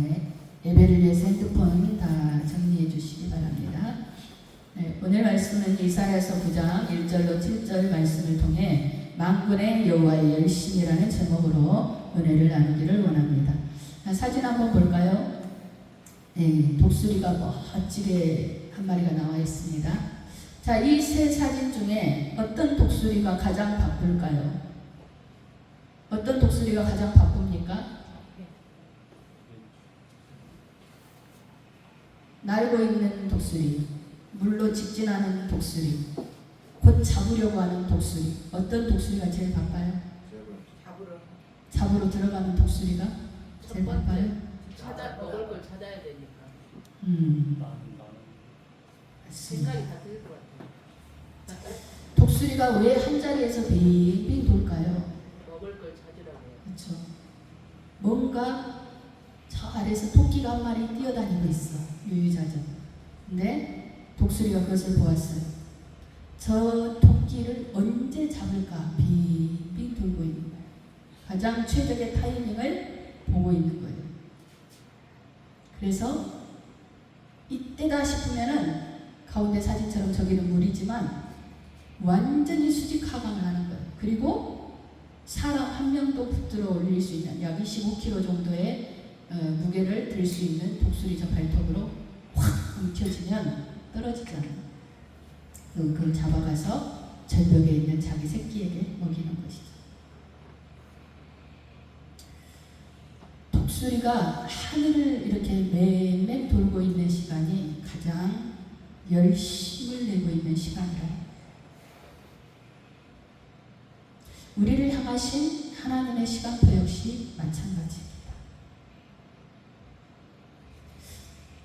네, 예배를 위해서 핸드폰 다 정리해 주시기 바랍니다. 네, 오늘 말씀은 이사야서 9장 1절로 7절 말씀을 통해 만군의 여호와의 열심이라는 제목으로 은혜를 나누기를 원합니다. 사진 한번 볼까요? 네, 독수리가 멋지게 한 마리가 나와 있습니다. 자, 이 세 사진 중에 어떤 독수리가 가장 바쁠까요? 어떤 독수리가 가장 바쁩니까? 날고 있는 독수리, 물로 직진하는 독수리, 곧 잡으려고 하는 독수리. 어떤 독수리가 제일 바빠요? 잡으러 들어가는 독수리가 제일 바빠요? 먹을 걸 찾아야 되니까. 생각이 다 들 것 같아요. 독수리가 왜 한 자리에서 빙빙 돌까요? 먹을 걸 찾으라고. 그렇죠. 뭔가 저 아래에서 토끼가 한 마리 뛰어다니고 있어. 유유자적. 근데 독수리가 그것을 보았어요. 저 토끼를 언제 잡을까 빙빙 돌고 있는 거예요. 가장 최적의 타이밍을 보고 있는 거예요. 그래서 이때다 싶으면은 가운데 사진처럼 저기는 물이지만 완전히 수직 하강을 하는 거예요. 그리고 사람 한 명도 붙들어 올릴 수 있는 약 25kg 정도의 무게를 들 수 있는 독수리 저 발톱으로 확 움켜쥐면 떨어지잖아요. 그걸 잡아가서 절벽에 있는 자기 새끼에게 먹이는 것이죠. 독수리가 하늘을 이렇게 맹맹 돌고 있는 시간이 가장 열심을 내고 있는 시간이라요. 우리를 향하신 하나님의 시간표 역시 마찬가지입니다.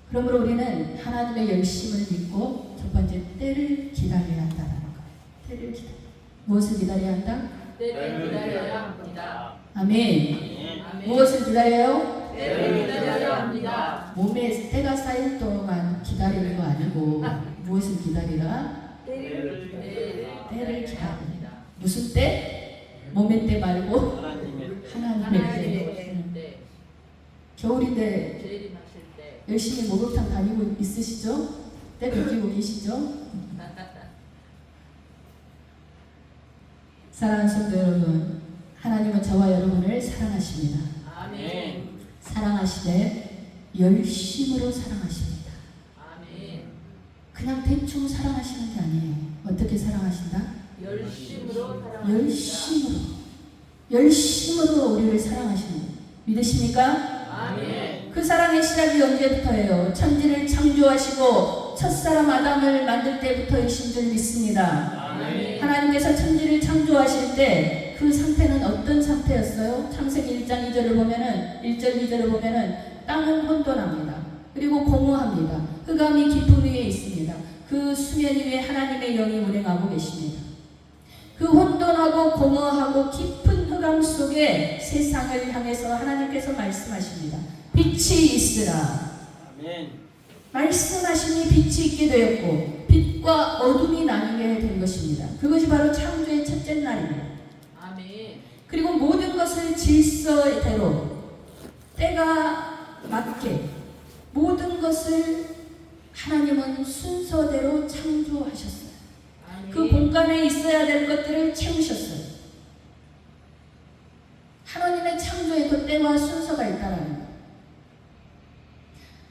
그러므로 우리는 하나님의 열심을 믿고 첫 번째 때를 기다려야 한다는 거예요. 때를 기다려. 무엇을 기다려야 한다? 때를 기다려야 합니다. 아멘. 무엇을 기다려요? 때를 기다려야 합니다. 몸에 때가 쌓일 동안 기다리는 거 아니고 무엇을 기다리라? 때를 기다립니다. 무슨 때? 몸의 때 말고 하나님의 때. 겨울인데 재림하실 때. 열심히 목욕탕 다니고 있으시죠? 때 느끼고 계시죠? 사랑하는 성도 여러분, 하나님은 저와 여러분을 사랑하십니다. 아멘. 사랑하시되 열심으로 사랑하십니다. 아멘. 그냥 대충 사랑하시는 게 아니에요. 어떻게 사랑하신다? 열심으로 사랑합니다. 열심으로 우리를 사랑하시는 거예요. 믿으십니까? 아멘. 그 사랑의 시작이 언제부터예요? 천지를 창조하시고 첫사람 아담을 만들 때부터이신 줄 믿습니다. 아멘. 하나님께서 천지를 창조하실 때 그 상태는 어떤 상태였어요? 창세기 1장 2절을 보면은 1절 2절을 보면은 땅은 혼돈합니다. 그리고 공허합니다. 흑암이 깊은 위에 있습니다. 그 수면 위에 하나님의 영이 운행하고 계십니다. 그 혼돈하고 공허하고 깊은 흑암 속에 세상을 향해서 하나님께서 말씀하십니다. 빛이 있으라. 아멘. 말씀하시니 빛이 있게 되었고 빛과 어둠이 나뉘게 된 것입니다. 그것이 바로 창조의 첫째 날입니다. 아멘. 그리고 모든 것을 질서대로 때가 맞게 모든 것을 하나님은 순서대로 창조하셨어요. 아멘. 그 공간에 있어야 될 것들을 채우셨어요. 하나님의 창조에 그 때와 순서가 있다라는 거예요.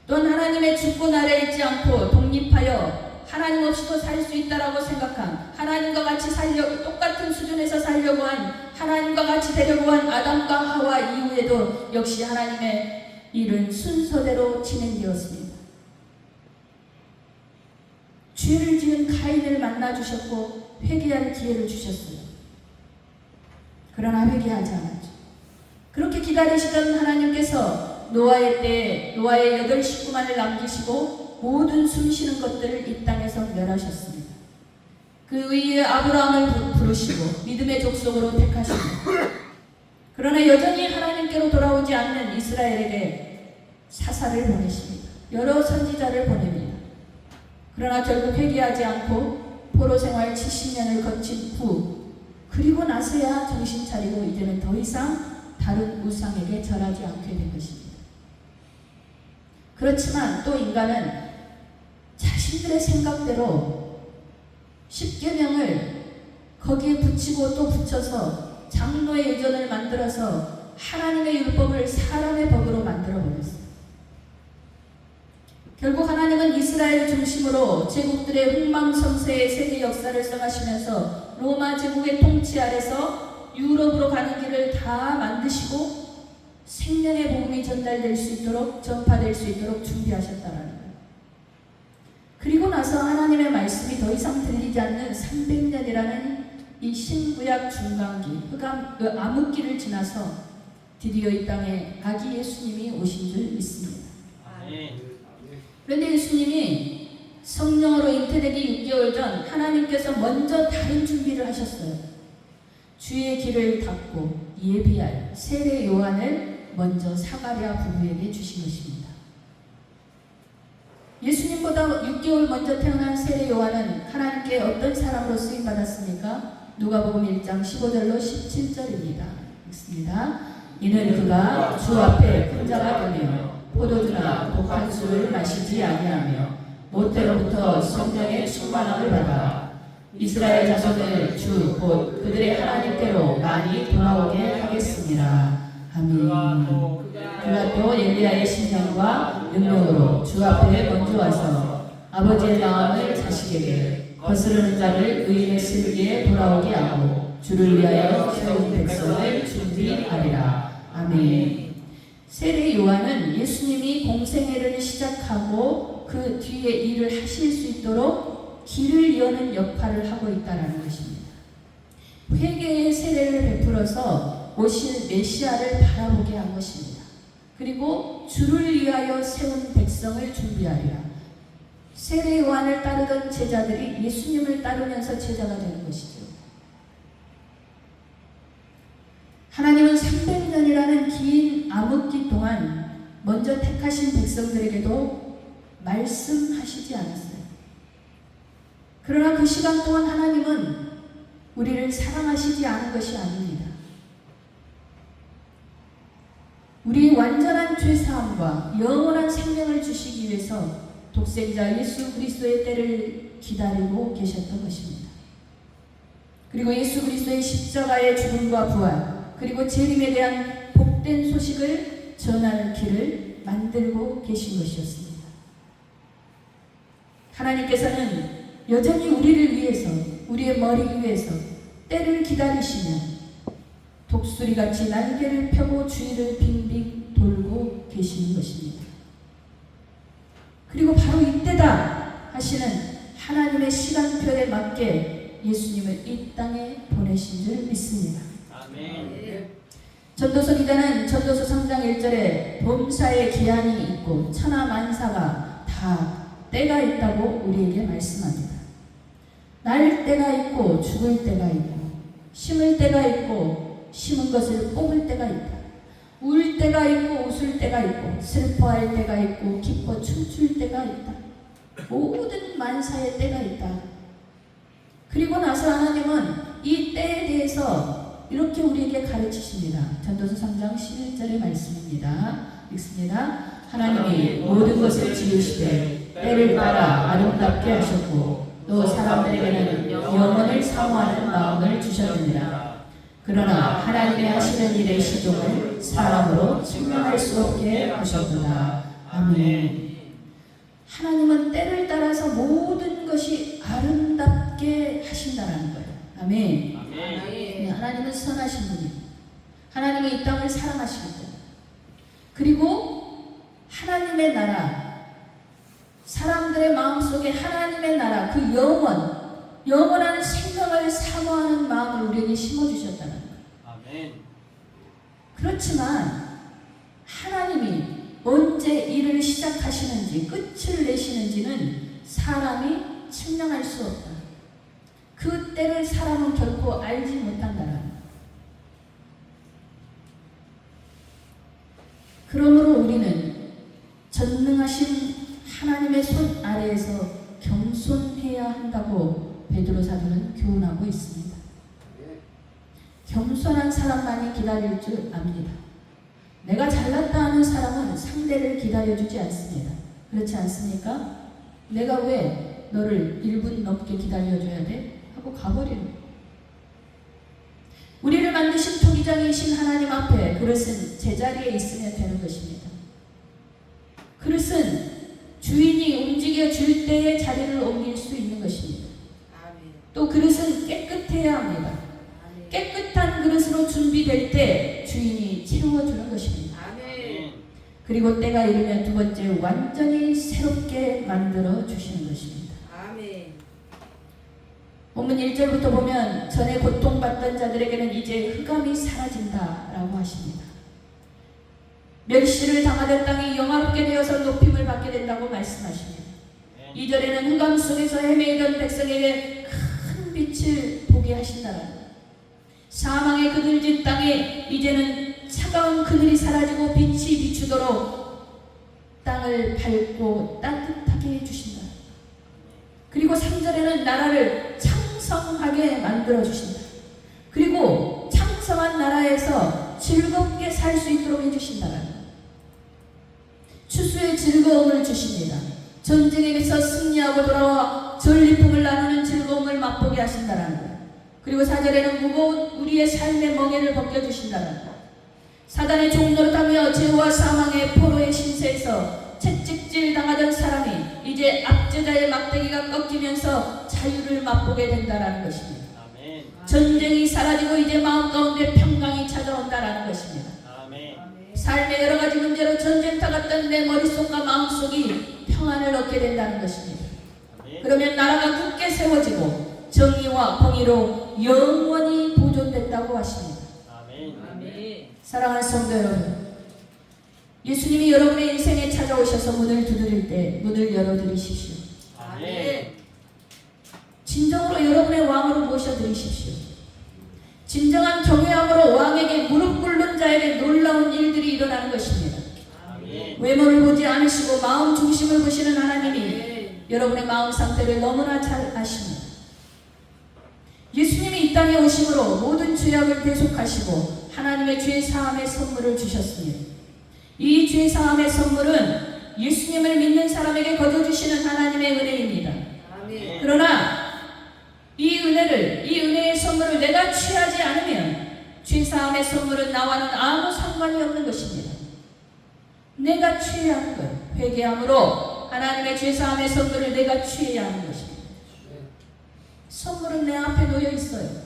또한 하나님의 주권 아래 있지 않고 독립하여 하나님 없이도 살 수 있다라고 생각한 하나님과 같이 똑같은 수준에서 살려고 한 하나님과 같이 되려고 한 아담과 하와 이후에도 역시 하나님의 일은 순서대로 진행되었습니다. 죄를 지은 가인을 만나주셨고 회개할 기회를 주셨어요. 그러나 회개하지 않았죠. 그렇게 기다리시던 하나님께서 노아의 때에 노아의 8 식구만을 남기시고 모든 숨쉬는 것들을 이 땅에서 멸하셨습니다. 그 위에 아브라함을 부르시고 믿음의 족속으로 택하십니다. 그러나 여전히 하나님께로 돌아오지 않는 이스라엘에게 사사를 보내십니다. 여러 선지자를 보냅니다. 그러나 결국 회개하지 않고 포로 생활 70년을 거친 후 그리고 나서야 정신 차리고 이제는 더 이상 다른 우상에게 절하지 않게 된 것입니다. 그렇지만 또 인간은 자신들의 생각대로 십계명을 거기에 붙이고 또 붙여서 장로의 의견을 만들어서 하나님의 율법을 사람의 법으로 만들어 버렸어요. 결국 하나님은 이스라엘 중심으로 제국들의 흥망성쇠의 세계 역사를 써가시면서 로마 제국의 통치 아래서 유럽으로 가는 길을 다 만드시고 생명의 복음이 전달될 수 있도록, 전파될 수 있도록 준비하셨다라는 거예요. 그리고 나서 하나님의 말씀이 더 이상 들리지 않는 300년이라는 이 신구약 중간기, 그 암흑기를 지나서 드디어 이 땅에 아기 예수님이 오신 줄 믿습니다. 그런데 예수님이 성령으로 잉태되기 6개월 전 하나님께서 먼저 다른 준비를 하셨어요. 주의 길을 닫고 예비할 세례 요한을 먼저 사가랴 부부에게 주신 것입니다. 예수님보다 6개월 먼저 태어난 세례 요한은 하나님께 어떤 사람으로 쓰임받았습니까? 누가복음 1장 15절로 17절입니다. 읽습니다. 이는 그가 주 앞에 큰 자가 되며 포도주나 독한 술을 마시지 아니하며 모태로부터 성령의 충만함을 받아 이스라엘 자손을 주 곧 그들의 하나님께로 많이 돌아오게 하겠습니다. 아멘. 그가 또 엘리야의 신령과 능력으로 주 앞에 먼저 와서 아버지의 마음을 자식에게 거스르는 자를 의인의 슬기에 돌아오게 하고 주를 위하여 세운 백성을 준비하리라. 아멘. 세례 요한은 예수님이 공생애를 시작하고 그 뒤에 일을 하실 수 있도록 길을 여는 역할을 하고 있다는 것입니다. 회개의 세례를 베풀어서 오실 메시아를 바라보게 한 것입니다. 그리고 주를 위하여 세운 백성을 준비하리라. 세례 요한을 따르던 제자들이 예수님을 따르면서 제자가 되는 것이죠. 하나님은 300년이라는 긴 암흑기 동안 먼저 택하신 백성들에게도 말씀하시지 않았어요. 그러나 그 시간 동안 하나님은 우리를 사랑하시지 않은 것이 아닙니다. 우리의 완전한 죄사함과 영원한 생명을 주시기 위해서 독생자 예수 그리스도의 때를 기다리고 계셨던 것입니다. 그리고 예수 그리스도의 십자가의 죽음과 부활, 그리고 재림에 대한 복된 소식을 전하는 길을 만들고 계신 것이었습니다. 하나님께서는 여전히 우리를 위해서, 우리의 머리 위에서 때를 기다리시며 독수리같이 날개를 펴고 주위를 빙빙 돌고 계시는 것입니다. 그리고 바로 이때다 하시는 하나님의 시간표에 맞게 예수님을 이 땅에 보내신 줄 믿습니다. 아멘. 전도서 기자는 전도서 3장 1절에 범사의 기한이 있고 천하만사가 다 때가 있다고 우리에게 말씀합니다. 날 때가 있고 죽을 때가 있고 심을 때가 있고 심은 것을 뽑을 때가 있다. 울 때가 있고 웃을 때가 있고 슬퍼할 때가 있고 기뻐 춤출 때가 있다. 모든 만사의 때가 있다. 그리고 나서 하나님은 이 때에 대해서 이렇게 우리에게 가르치십니다. 전도서 3장 11절의 말씀입니다. 읽습니다. 하나님이 모든 것을 지으시되 때를 따라 아름답게 하셨고 또 사람들에게는 영원을 사모하는 마음을 주셨느니라. 그러나 하나님의 하시는 일의 시종을 사람으로 측량할 수 없게 하셨구나. 아멘. 하나님은 때를 따라서 모든 것이 아름답게 하신다는 거예요. 아멘. 네, 하나님은 선하신 분이에요. 하나님은 이 땅을 사랑하시기 때문에. 그리고 하나님의 나라, 사람들의 마음속에 하나님의 나라, 그 영원한 생명을 사모하는 마음을 우리에게 심어주셨다는 거예요. 아멘. 그렇지만 하나님이 언제 일을 시작하시는지 끝을 내시는지는 사람이 측량할 수 없다. 그 때를 사람은 결코 알지 못한다는 거예요. 그러므로 우리는 전능하신 하나님의 손 아래에서 겸손해야 한다고 베드로 사도는 교훈하고 있습니다. 겸손한 사람만이 기다릴 줄 압니다. 내가 잘났다 하는 사람은 상대를 기다려주지 않습니다. 그렇지 않습니까? 내가 왜 너를 1분 넘게 기다려줘야 돼? 하고 가버리는 거예요. 우리를 만드신 토기장이신 하나님 앞에 그릇은 제자리에 있으면 되는 것입니다. 그릇은 주인이 움직여 줄 때에 자리를 옮길 수 있는 것입니다. 또 그릇은 깨끗해야 합니다. 깨끗한 그릇으로 준비될 때 주인이 채워주는 것입니다. 그리고 때가 이르면 두 번째 완전히 새롭게 만들어 주시는 것입니다. 본문 1절부터 보면 전에 고통받던 자들에게는 이제 흑암이 사라진다라고 하십니다. 멸시를 당하던 땅이 영화롭게 되어서 높임을 받게 된다고 말씀하십니다. 2절에는 흑암 속에서 헤매이던 백성에게 큰 빛을 보게 하신다라는 것. 사망의 그늘진 땅에 이제는 차가운 그늘이 사라지고 빛이 비추도록 땅을 밝고 따뜻하게 해주신다. 그리고 3절에는 나라를 창성하게 만들어주신다. 그리고 창성한 나라에서 즐겁게 살 수 있도록 해주신다라는 것. 추수의 즐거움을 주십니다. 전쟁에서 승리하고 돌아와 전리품을 나누는 즐거움을 맛보게 하신다라는 것. 그리고 4절에는 무거운 우리의 삶의 멍에를 벗겨주신다는 것. 사단의 종노릇하며 죄와 사망의 포로의 신세에서 채찍질 당하던 사람이 이제 압제자의 막대기가 꺾이면서 자유를 맛보게 된다는 것입니다. 아멘. 전쟁이 사라지고 이제 마음 가운데 평강이 찾아온다는 것입니다. 아멘. 삶의 여러 가지 문제로 전쟁터 같던 내 머릿속과 마음속이 평안을 얻게 된다는 것입니다. 아멘. 그러면 나라가 굳게 세워지고 정의와 공의로 영원히 보존된다고 하십니다. 아멘. 사랑하는 성도 여러분, 예수님이 여러분의 인생에 찾아오셔서 문을 두드릴 때 문을 열어드리십시오. 아멘. 진정으로 여러분의 왕으로 모셔드리십시오. 진정한 경외함으로 왕에게 무릎 꿇는 자에게 놀라운 일들이 일어나는 것입니다. 아멘. 외모를 보지 않으시고 마음 중심을 보시는 하나님이 여러분의 마음 상태를 너무나 잘 아십니다. 예수님이 이 땅에 오심으로 모든 죄악을 대속하시고 하나님의 죄사함의 선물을 주셨습니다. 이 죄사함의 선물은 예수님을 믿는 사람에게 거둬주시는 하나님의 은혜입니다. 아멘. 그러나 이 은혜의 선물을 내가 취하지 않으면 죄사함의 선물은 나와는 아무 상관이 없는 것입니다. 내가 취해야 하는 것, 회개함으로 하나님의 죄사함의 선물을 내가 취해야 하는 것입니다. 선물은 내 앞에 놓여 있어요.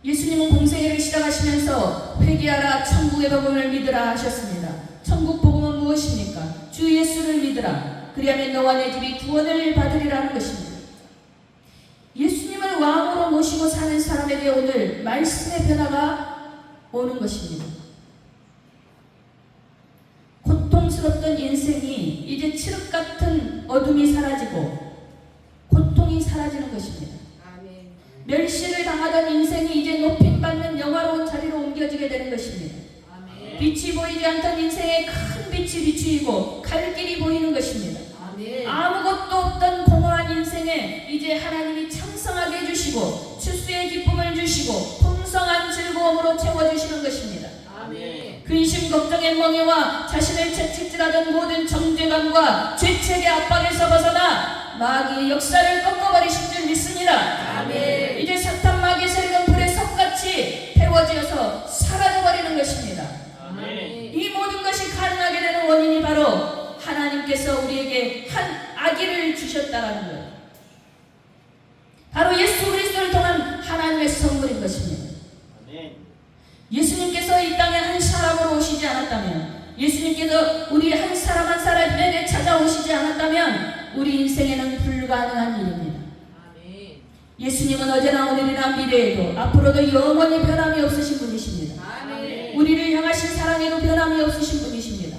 예수님은 공생애를 시작하시면서 회개하라 천국의 복음을 믿으라 하셨습니다. 천국 복음은 무엇입니까? 주 예수를 믿으라. 그리하면 너와 내 집이 구원을 받으리라는 것입니다. 예수님을 왕으로 모시고 사는 사람에게 오늘 말씀의 변화가 오는 것입니다. 고통스럽던 인생이 이제 칠흑 같은 어둠이 사라지고 고통이 사라지는 것입니다. 멸시를 당하던 인생이 이제 높임받는 영화로운 자리로 옮겨지게 되는 것입니다. 빛이 보이지 않던 인생에 큰 빛이 비추이고 갈 길이 보이는 것입니다. 아무것도 없던 공허한 인생에 이제 하나님이 창성하게 해주시고 추수의 기쁨을 주시고 풍성한 즐거움으로 채워주시는 것입니다. 근심 걱정의 멍에와 자신을 채찍질하던 모든 정죄감과 죄책의 압박에서 벗어나 마귀의 역사를 꺾어버리신 줄 믿습니다. 이제 사탄 마귀의 세력은 불의 섭같이 태워지어서 사라져버리는 것입니다. 이 모든 것이 가능하게 되는 원인이 바로 하나님께서 우리에게 한 아기를 주셨다라는 거예요. 바로 예수 그리스도를 통한 하나님의 선물인 것입니다. 예수님께서 이 땅에 한 사람으로 오시지 않았다면, 예수님께서 우리 한 사람 한 사람에게 찾아오시지 않았다면 우리 인생에는 불가능한 일입니다. 예수님은 어제나 오늘이나 미래에도 앞으로도 영원히 변함이 없으신 분이십니다. 우리를 향하신 사랑에도 변함이 없으신 분이십니다.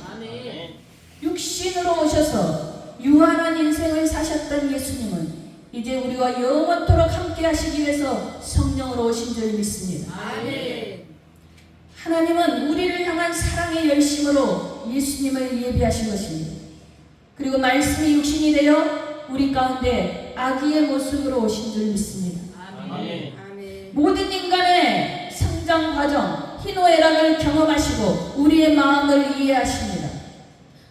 육신으로 오셔서 유한한 인생을 사셨던 예수님은 이제 우리와 영원토록 함께 하시기 위해서 성령으로 오신 줄 믿습니다. 하나님은 우리를 향한 사랑의 열심으로 예수님을 예비하신 것입니다. 그리고 말씀이 육신이 되어 우리 가운데 아기의 모습으로 오신 줄 믿습니다. 모든 인간의 성장 과정, 희노애락을 경험하시고 우리의 마음을 이해하십니다.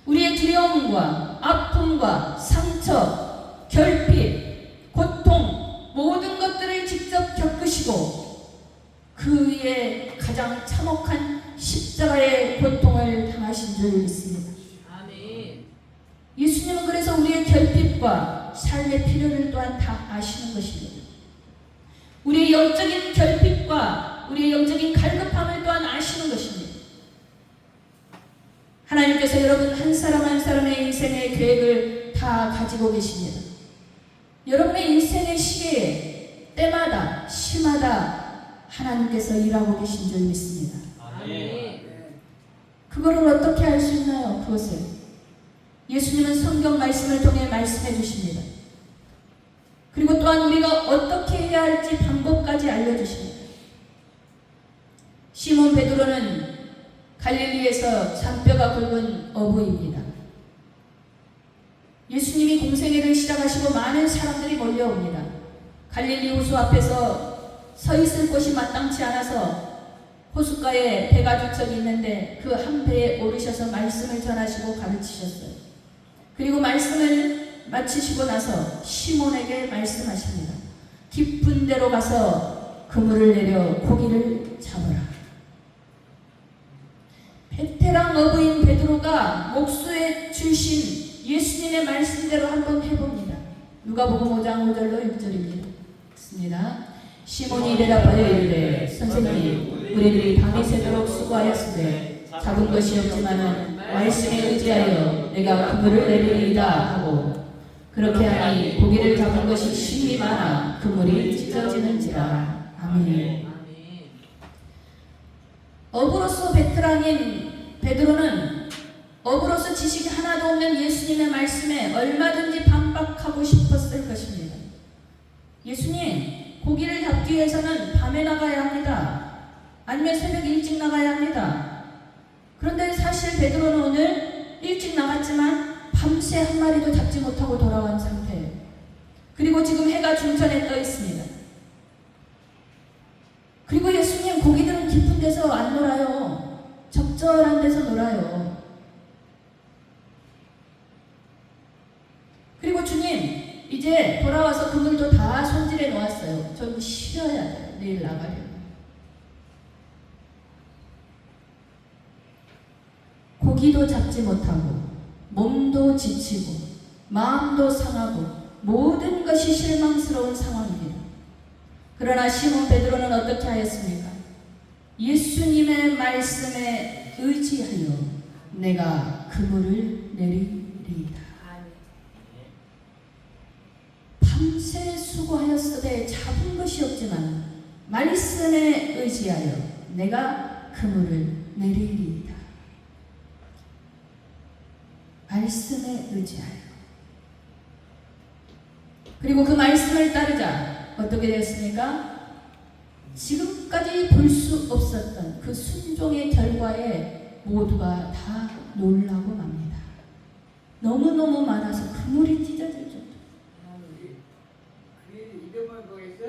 우리의 두려움과 아픔과 상처, 결핍, 고통 모든 것들을 직접 겪으시고 그 위에 가장 참혹한 십자가의 고통을 당하신 줄 믿습니다. 아멘. 예수님은 그래서 우리의 결핍과 삶의 필요를 또한 다 아시는 것입니다. 우리의 영적인 결핍과 우리의 영적인 갈급함을 또한 아시는 것입니다. 하나님께서 여러분 한 사람 한 사람의 인생의 계획을 다 가지고 계십니다. 여러분의 인생의 시계에 때마다 시마다 하나님께서 일하고 계신 줄 믿습니다. 아멘. 그거를 어떻게 알 수 있나요? 그것을 예수님은 성경 말씀을 통해 말씀해 주십니다. 그리고 또한 우리가 어떻게 해야 할지 방법까지 알려주십니다. 시몬 베드로는 갈릴리에서 잔뼈가 굵은 어부입니다. 예수님이 공생애를 시작하시고 많은 사람들이 몰려옵니다. 갈릴리 호수 앞에서 서 있을 곳이 마땅치 않아서 호숫가에 배가 두 척이 있는데 그 한 배에 오르셔서 말씀을 전하시고 가르치셨어요. 그리고 말씀을 마치시고 나서 시몬에게 말씀하십니다. 깊은 데로 가서 그물을 내려 고기를 잡으라. 베테랑 어부인 베드로가 목수에 주신 예수님의 말씀대로 한번 해봅니다. 누가복음 5장 5절로 6절입니다. 읽습니다. 시몬이 대답하여 이르되 선생님 우리들이 밤이 새도록 수고하였으되 잡은 것이 없지만은 말씀에 의지하여 내가 그물을 내리리이다 하고 그렇게 하니 고기를 잡은 것이 심히 많아 그물이 찢어지는지라. 아멘. 아멘. 어부로서 베테랑인 베드로는 어부로서 지식이 하나도 없는 예수님의 말씀에 얼마든지 반박하고 싶었을 것입니다. 예수님, 고기를 잡기 위해서는 밤에 나가야 합니다. 아니면 새벽 일찍 나가야 합니다. 그런데 사실 베드로는 오늘 일찍 나갔지만 밤새 한 마리도 잡지 못하고 돌아온 상태예요. 그리고 지금 해가 중천에 떠 있습니다. 그리고 예수님, 고기들은 깊은 데서 안 놀아요. 적절한 데서 놀아요. 그리고 주님, 이제 돌아와서 그물도 다 손질해 놓았어요. 전 쉬어야 돼요. 내일 나가려면. 고기도 잡지 못하고 몸도 지치고 마음도 상하고 모든 것이 실망스러운 상황입니다. 그러나 시몬 베드로는 어떻게 하였습니까? 예수님의 말씀에 의지하여 내가 그물을 내리리이다. 밤새 수고하였으되 잡은 것이 없지만 말씀에 의지하여 내가 그물을 내리리이다. 말씀에 의지하여. 그리고 그 말씀을 따르자 어떻게 되었습니까? 지금까지 볼 수 없었던 그 순종의 결과에 모두가 다 놀라고 맙니다. 너무너무 많아서 그물이 찢어질 정도. 이병헌에서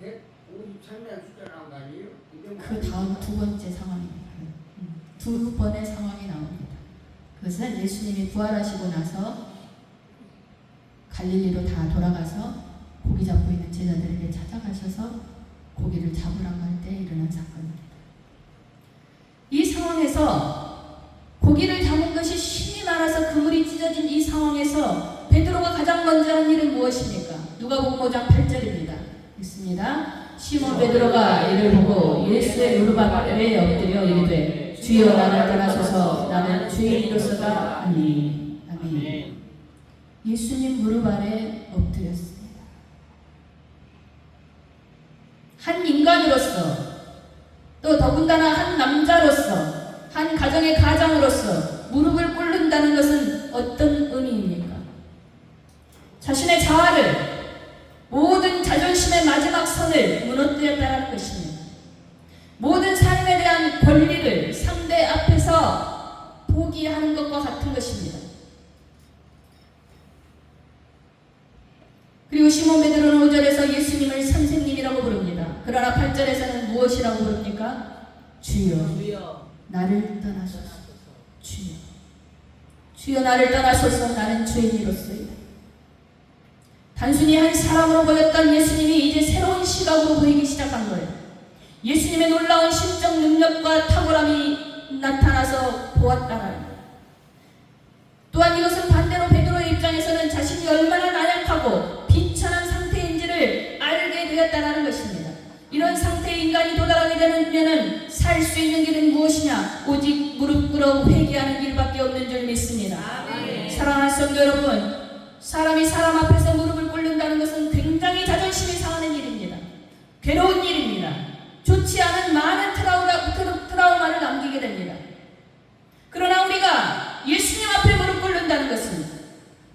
153년 숫자라는 거 아니에요? 그 다음 두 번째 상황입니다. 두 번의 상황이 나옵니다. 그것은 예수님이 부활하시고 나서 갈릴리로 다 돌아가서 고기 잡고 있는 제자들에게 찾아가셔서 고기를 잡으라고 할 때 일어난 사건입니다. 이 상황에서 고기를 잡은 것이 심히 많아서 그물이 찢어진 이 상황에서 베드로가 가장 먼저 한 일은 무엇입니까? 누가복음 5장 8절입니다. 읽습니다. 시몬 베드로가 이를 보고 예수의 무릎 앞에 엎드려 이르되 주여 나를 떠나소서 나는 주인으로서가 아니. 아멘. 예수님 무릎 아래 엎드렸습니다. 한 인간으로서 또 더군다나 한 남자로서 한 가정의 가장으로서 무릎을 꿇는다는 것은 어떤 의미입니까? 자신의 자아를 모든 자존심의 마지막 선을 무너뜨렸다는 것입니다. 모든 삶에 대한 권리를 상대 앞에서 포기하는 것과 같은 것입니다. 그리고 시몬 베드로는 5절에서 예수님을 선생님이라고 부릅니다. 그러나 8절에서는 무엇이라고 부릅니까? 주여 주여 나를 떠나소서. 주여 주여 나를 떠나소서. 나는 죄인이로소이다. 단순히 한 사람으로 보였던 예수님이 이제 새로운 시각으로 보이기 시작한 거예요. 예수님의 놀라운 심적 능력과 탁월함이 나타나서 보았다는 거예요. 또한 이것은 반대로 베드로의 입장에서는 자신이 얼마나 나약하고 비천한 상태인지를 알게 되었다는 것입니다. 이런 상태의 인간이 도달하게 되면 살 수 있는 길은 무엇이냐? 오직 무릎 꿇어 회개하는 길밖에 없는 줄 믿습니다. 아멘. 사랑하는 성도 여러분, 사람이 사람 앞에서 무릎을 꿇는다는 것은 굉장히 자존심이 상하는 일입니다. 괴로운 일입니다. 좋지 않은 많은 트라우마를 남기게 됩니다. 그러나 우리가 예수님 앞에 무릎 꿇는다는 것은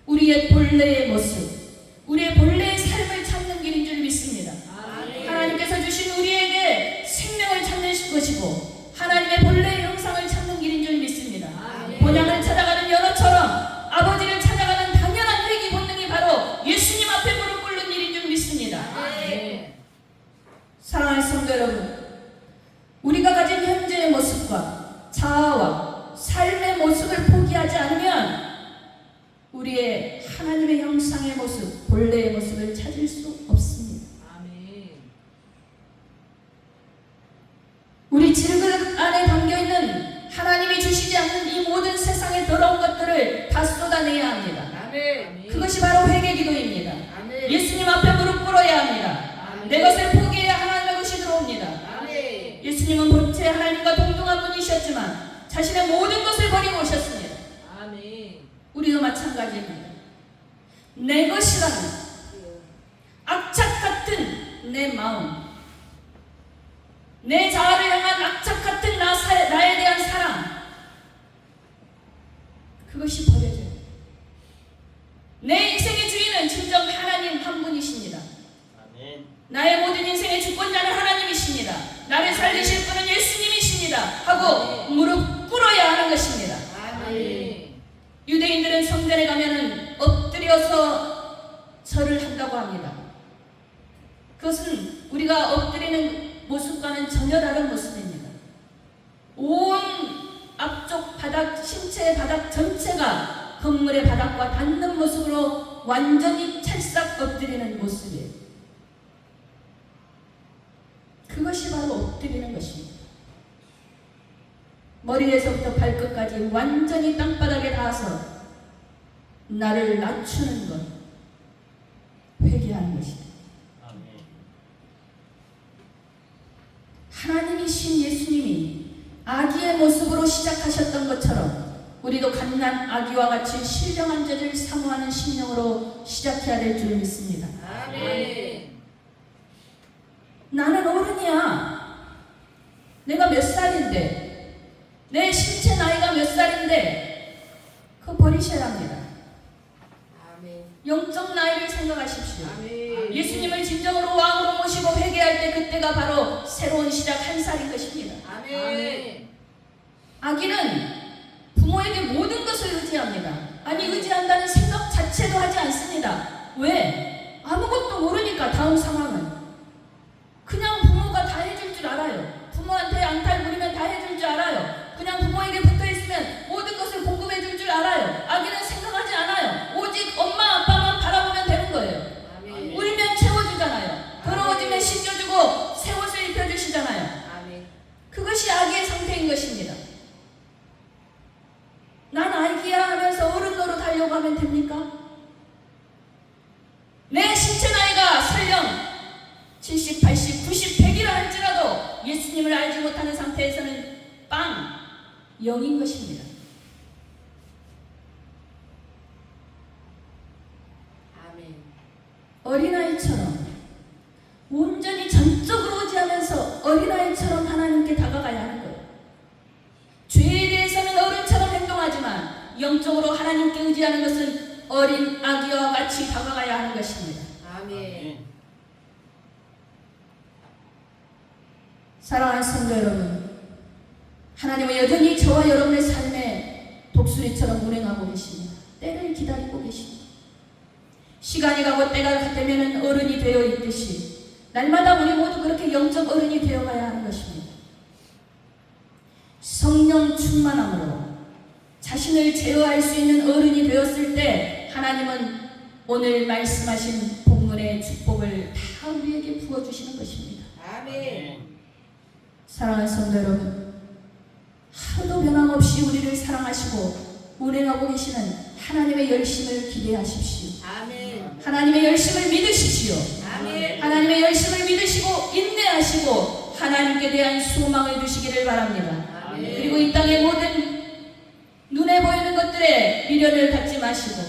우리의 본래의 모습, 우리의 본래의 삶을 찾는 길인 줄 믿습니다. 아멘. 하나님께서 주신 우리에게 생명을 찾는 것이고 하나님의 본래의 형상을 찾는 길인 줄 믿습니다. 아멘. 본향을 찾아가는 연어처럼 아버지를 찾아가는 당연한 회귀 본능이 바로 예수님 앞에 무릎 꿇는 일인 줄 믿습니다. 아멘. 사랑하는 성도 여러분, 우리가 가진 현재의 모습과 자아와 삶의 모습을 포기하지 않으면 우리의 하나님의 형상의 모습, 본래의 모습을 찾을 수 없습니다. 아멘. 우리 질그릇 안에 담겨있는 하나님이 주시지 않는 이 모든 세상의 더러운 것들을 다 쏟아내야 합니다. 아멘. 그것이 바로 회개기도입니다. 아멘. 예수님 앞에 무릎 꿇어야 합니다. 아멘. 내 것을 포기해야 하나님의 것이 들어옵니다. 아멘. 예수님은 본체 하나님과 동등한 분이셨지만 자신의 모든 것을 버리고 오셨습니다. 아멘. 우리도 마찬가지입니다. 내 것이라는 악착 같은 내 마음, 내 자아를 향한 악착 같은 나에 대한 사랑, 그것이 버려져요. 내 인생의 주인은 진정 하나님 한 분이십니다. 아멘. 나의 모든 인생의 주권자는 하나님이십니다. 나를 살리실 분은 예수님이십니다. 하고 무릎 꿇어야 하는 것입니다. 아멘. 유대인들은 성전에 가면은 엎드려서 절을 한다고 합니다. 그것은 우리가 엎드리는 모습과는 전혀 다른 모습입니다. 온 앞쪽 바닥, 신체의 바닥 전체가 건물의 바닥과 닿는 모습으로 완전히 찰싹 엎드리는 모습이에요. 그것이 바로 엎드리는 것입니다. 머리에서부터 발끝까지 완전히 땅바닥에 닿아서 나를 낮추는 것, 회개하는 것이다. 아멘. 하나님이신 예수님이 아기의 모습으로 시작하셨던 것처럼 우리도 갓난 아기와 같이 신령한 자를 사모하는 심령으로 시작해야 될 줄 믿습니다. 아멘. 나는 어른이야. 내가 몇 살인데, 내 신체 나이가 몇 살인데, 그거 버리셔야 합니다. 아멘. 영적 나이를 생각하십시오. 아멘. 예수님을 진정으로 왕으로 모시고 회개할 때 그때가 바로 새로운 시작 한 살인 것입니다. 아멘. 아멘. 아기는 부모에게 모든 것을 의지합니다. 아니, 의지한다는 생각 자체도 하지 않습니다. 왜? 아무것도 모르니까. 다음 상황은 그냥 부모가 다 해줄 줄 알아요. 부모한테 양탈 부리면 다 해줄 줄 알아요. 그냥 부모에게 붙어있으면 모든 것을 공급해 줄 줄 알아요. 아기는 생각하지 않아요. 오직 엄마 아빠만 바라보면 되는 거예요. 아멘. 울면 채워주잖아요. 더러워지면 씻겨주고 새 옷을 입혀주시잖아요. 아멘. 그것이 아기의 상태인 것입니다. 난 아기야 하면서 어른 노릇하려고 하면 됩니까? 내 신체 나이가 설령 70, 80, 90, 100이라 할지라도 예수님을 알지 못하는 상태에서는 빵! 0인 것입니다. 아멘. 어린아이처럼 온전히 전적으로 의지하면서 어린아이처럼 하나님께 다가가야 하는 거예요. 죄에 대해서는 어른처럼 행동하지만 영적으로 하나님께 의지하는 것은 어린 아기와 같이 다가가야 하는 것입니다. 아멘. 사랑하는 성도 여러분, 하나님은 여전히 저와 여러분의 삶에 독수리처럼 운행하고 계십니다. 때를 기다리고 계십니다. 시간이 가고 때가 되면 어른이 되어 있듯이 날마다 우리 모두 그렇게 영적 어른이 되어가야 하는 것입니다. 성령 충만함으로 자신을 제어할 수 있는 어른이 되었을 때 하나님은 오늘 말씀하신 본문의 축복을 다 우리에게 부어주시는 것입니다. 아멘. 사랑하는 성도 여러분, 하루도 변함없이 우리를 사랑하시고 운행하고 계시는 하나님의 열심을 기대하십시오. 아멘. 하나님의 열심을 믿으십시오. 아멘. 하나님의 열심을 믿으시고 인내하시고 하나님께 대한 소망을 두시기를 바랍니다. 아멘. 그리고 이 땅의 모든 눈에 보이는 것들에 미련을 갖지 마시고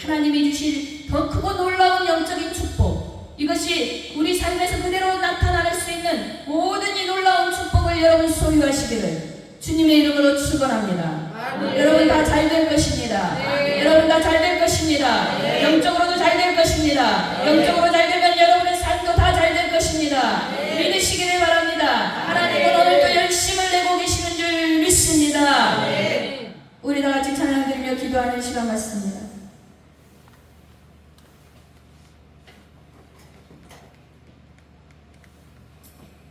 하나님이 주실 더 크고 놀라운 영적인 축복, 이것이 우리 삶에서 그대로 나타날 수 있는 모든 이 놀라운 축복을 여러분 소유하시기를 주님의 이름으로 축원합니다. 아멘. 여러분 다 잘 될 것입니다. 네. 여러분 다 잘 될 것입니다. 네. 영적으로도 잘 될 것입니다. 네. 영적으로 잘 되면 여러분의 삶도 다 잘 될 것입니다. 네. 믿으시기를 바랍니다. 하나님은 네. 오늘도 열심을 내고 계시는 줄 믿습니다. 네. 우리 다 같이 찬양 드리며 기도하는 시간 같습니다.